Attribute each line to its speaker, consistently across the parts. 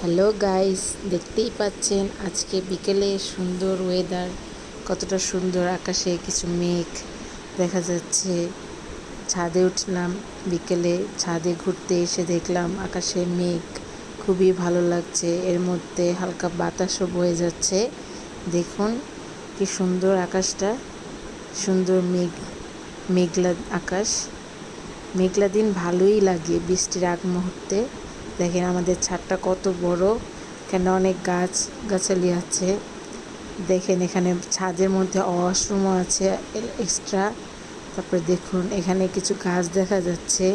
Speaker 1: Hello guys, দেখতেই পাচ্ছেন আজকে বিকেলে সুন্দর ওয়েদার। কতটা সুন্দর, আকাশে কিছু মেঘ দেখা যাচ্ছে। ছাদে উঠলাম বিকেলে, ছাদে ঘুরতে এসে দেখলাম আকাশে মেঘ, খুবই ভালো লাগছে। এর মধ্যে হালকা বাতাসও বয়ে যাচ্ছে। দেখুন কি সুন্দর আকাশটা, সুন্দর মেঘলা আকাশ। মেঘলা দিন ভালোই লাগে বৃষ্টির আগ মুহূর্তে। দেখেন আমাদের ছাদটা কত বড়, এখানে অনেক গাছ গাছালি আছে। দেখেন এখানে ছাদের মধ্যে ওয়াশরুমও আছে এক্সট্রা। তারপরে দেখুন এখানে কিছু গাছ দেখা যাচ্ছে,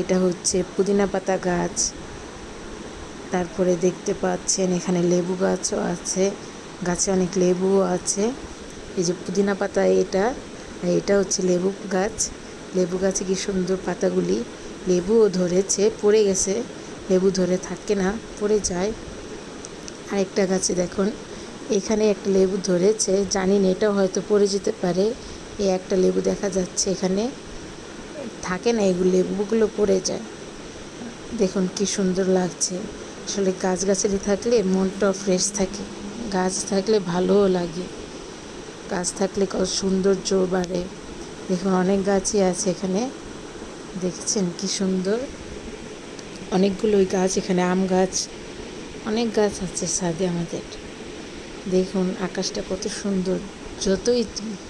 Speaker 1: এটা হচ্ছে পুদিনা পাতা গাছ। তারপরে দেখতে পাচ্ছেন এখানে লেবু গাছও আছে, গাছে অনেক লেবুও আছে। এই যে পুদিনা পাতা, এটা হচ্ছে লেবু গাছ। লেবু গাছে কি সুন্দর পাতাগুলি, লেবুও ধরেছে, পড়ে গেছে, লেবু ধরে থাকে না, পড়ে যায়। আরেকটা গাছে দেখুন এখানে একটা লেবু ধরেছে, জানি না এটাও হয়তো পড়ে যেতে পারে। এই একটা লেবু দেখা যাচ্ছে, এখানে থাকে না, এগুলো লেবুগুলো পড়ে যায়। দেখুন কি সুন্দর লাগছে। আসলে গাছগাছালি থাকলে মনটাও ফ্রেশ থাকে, গাছ থাকলে ভালোও লাগে, গাছ থাকলে কত সৌন্দর্য বাড়ে। দেখুন অনেক গাছই আছে এখানে, দেখছেন কি সুন্দর, অনেকগুলোই গাছ, এখানে আম গাছ, অনেক গাছ আছে ছাদে আমাদের। দেখুন আকাশটা কত সুন্দর,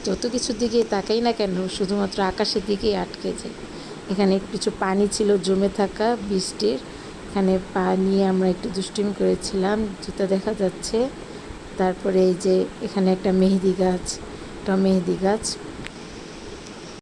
Speaker 1: যত কিছুর দিকে তাকাই না কেন শুধুমাত্র আকাশের দিকেই আটকে যায়। এখানে কিছু পানি ছিল জমে থাকা বৃষ্টির, এখানে পা নিয়ে আমরা একটু দুষ্টুমি করেছিলাম, যেটা দেখা যাচ্ছে। তারপরে এই যে এখানে একটা মেহেদি গাছ,